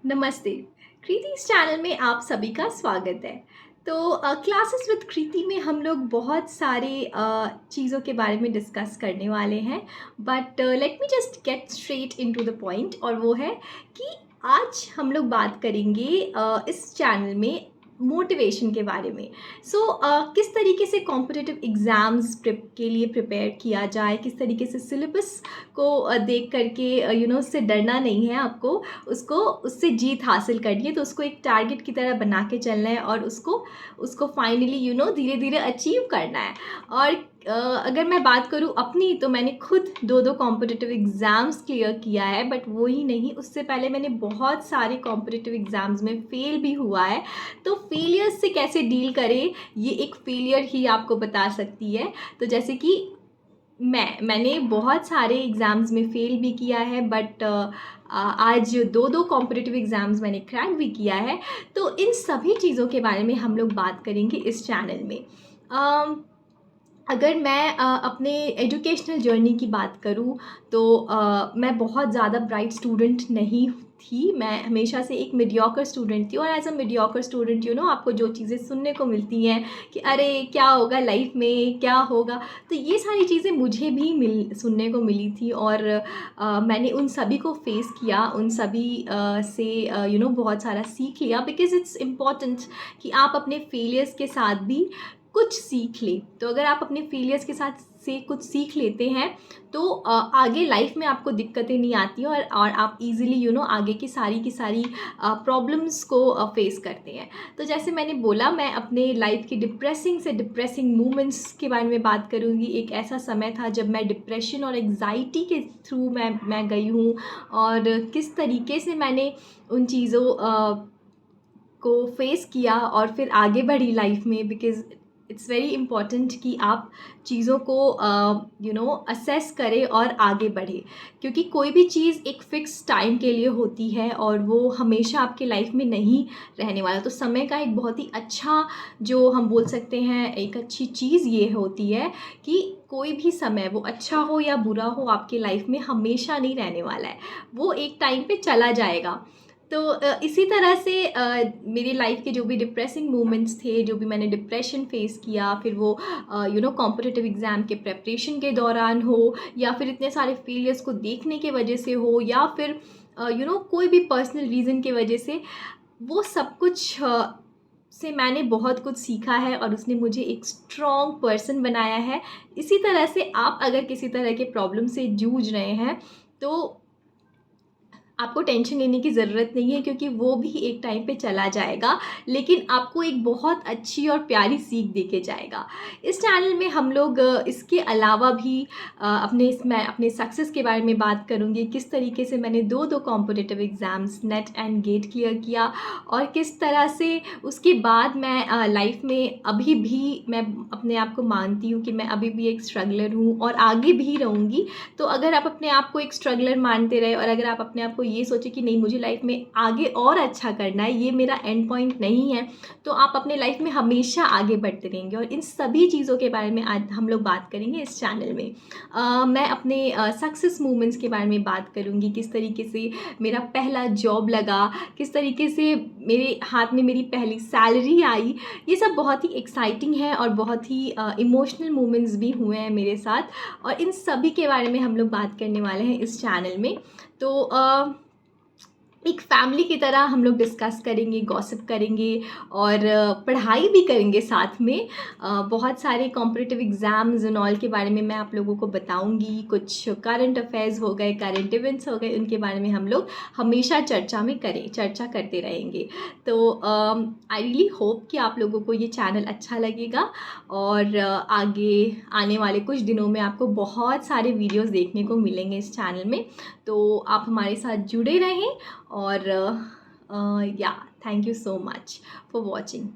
नमस्ते। कृति इस चैनल में आप सभी का स्वागत है। तो क्लासेस विद कृति में हम लोग बहुत सारे चीज़ों के बारे में डिस्कस करने वाले हैं, but let me just get straight into the point. और वो है कि आज हम लोग बात करेंगे इस चैनल में मोटिवेशन के बारे में। किस तरीके से कॉम्पिटिटिव एग्ज़ाम्स के लिए प्रिपेयर किया जाए, किस तरीके से सिलेबस को देख करके उससे डरना नहीं है आपको, उसको उससे जीत हासिल करनी है। तो उसको एक टारगेट की तरह बना के चलना है और उसको उसको फाइनली धीरे धीरे अचीव करना है। और अगर मैं बात करूँ अपनी, तो मैंने खुद दो दो कॉम्पिटिटिव एग्ज़ाम्स क्लियर किया है, बट वो ही नहीं, उससे पहले मैंने बहुत सारे कॉम्पिटिटिव एग्ज़ाम्स में फ़ेल भी हुआ है। तो फेलियर्स से कैसे डील करें, ये एक फेलियर ही आपको बता सकती है। तो जैसे कि मैंने बहुत सारे एग्ज़ाम्स में फ़ेल भी किया है, बट आज दो दो कॉम्पिटिटिव एग्ज़ाम्स मैंने क्रैक भी किया है। तो इन सभी चीज़ों के बारे में हम लोग बात करेंगे इस चैनल में। अगर मैं अपने एजुकेशनल जर्नी की बात करूँ, तो मैं बहुत ज़्यादा ब्राइट स्टूडेंट नहीं थी। मैं हमेशा से एक मीडियोकर स्टूडेंट थी, और एज़ अ मीडियोकर स्टूडेंट आपको जो चीज़ें सुनने को मिलती हैं कि अरे क्या होगा लाइफ में, क्या होगा, तो ये सारी चीज़ें मुझे भी सुनने को मिली थी। और मैंने उन सभी को फेस किया, उन सभी से बहुत सारा सीख लिया, बिकॉज़ इट्स इम्पॉर्टेंट कि आप अपने फेलियर्स के साथ भी कुछ सीख लें। तो अगर आप अपने फेलियर्स के साथ से कुछ सीख लेते हैं, तो आगे लाइफ में आपको दिक्कतें नहीं आती हैं, और आप इजीली आगे की सारी प्रॉब्लम्स को फेस करते हैं। तो जैसे मैंने बोला, मैं अपने लाइफ की डिप्रेसिंग से डिप्रेसिंग मोमेंट्स के बारे में बात करूँगी। एक ऐसा समय था जब मैं डिप्रेशन और एग्जाइटी के थ्रू मैं गई हूँ, और किस तरीके से मैंने उन चीज़ों को फेस किया और फिर आगे बढ़ी लाइफ में। बिकॉज़ इट्स वेरी इम्पॉर्टेंट कि आप चीज़ों को असेस करें और आगे बढ़ें, क्योंकि कोई भी चीज़ एक फ़िक्स टाइम के लिए होती है और वो हमेशा आपकी लाइफ में नहीं रहने वाला। तो समय का एक बहुत ही अच्छा, जो हम बोल सकते हैं, एक अच्छी चीज़ ये होती है कि कोई भी समय, वो अच्छा हो या बुरा हो, आपकी लाइफ में हमेशा नहीं रहने वाला है, वो एक टाइम पे चला जाएगा। तो इसी तरह से मेरी लाइफ के जो भी डिप्रेसिंग मोमेंट्स थे, जो भी मैंने डिप्रेशन फेस किया, फिर वो कॉम्पिटिटिव एग्ज़ाम के प्रेपरेशन के दौरान हो, या फिर इतने सारे फेलियर्स को देखने के वजह से हो, या फिर कोई भी पर्सनल रीज़न की वजह से, वो सब कुछ से मैंने बहुत कुछ सीखा है, और उसने मुझे एक स्ट्रॉन्ग पर्सन बनाया है। इसी तरह से आप अगर किसी तरह के प्रॉब्लम से जूझ रहे हैं, तो आपको टेंशन लेने की ज़रूरत नहीं है, क्योंकि वो भी एक टाइम पे चला जाएगा, लेकिन आपको एक बहुत अच्छी और प्यारी सीख दे के जाएगा। इस चैनल में हम लोग इसके अलावा भी मैं अपने सक्सेस के बारे में बात करूँगी, किस तरीके से मैंने दो दो competitive exams net and get clear किया, और किस तरह से उसके बाद मैं लाइफ में अभी भी मैं अपने आप को मानती हूँ कि मैं अभी भी एक स्ट्रगलर हूँ और आगे भी रहूँगी। तो अगर आप अपने आप को एक स्ट्रगलर मानते रहे, और अगर आप अपने आप को ये सोचे कि नहीं, मुझे लाइफ में आगे और अच्छा करना है, ये मेरा एंड पॉइंट नहीं है, तो आप अपने लाइफ में हमेशा आगे बढ़ते रहेंगे। और इन सभी चीज़ों के बारे में आज हम लोग बात करेंगे इस चैनल में। मैं अपने सक्सेस मूवमेंट्स के बारे में बात करूँगी, किस तरीके से मेरा पहला जॉब लगा, किस तरीके से मेरे हाथ में मेरी पहली सैलरी आई। ये सब बहुत ही एक्साइटिंग है, और बहुत ही इमोशनल मोमेंट्स भी हुए हैं मेरे साथ, और इन सभी के बारे में हम लोग बात करने वाले हैं इस चैनल में। तो एक फैमिली की तरह हम लोग डिस्कस करेंगे, गॉसिप करेंगे, और पढ़ाई भी करेंगे साथ में। बहुत सारे कॉम्पिटिटिव एग्ज़ाम्स एंड ऑल के बारे में मैं आप लोगों को बताऊंगी। कुछ करंट अफेयर्स हो गए, करंट इवेंट्स हो गए, उनके बारे में हम लोग हमेशा चर्चा करते रहेंगे। तो आई रियली होप कि आप लोगों को ये चैनल अच्छा लगेगा, और आगे आने वाले कुछ दिनों में आपको बहुत सारे वीडियोज़ देखने को मिलेंगे इस चैनल में। तो आप हमारे साथ जुड़े रहें, और या thank you so much for watching.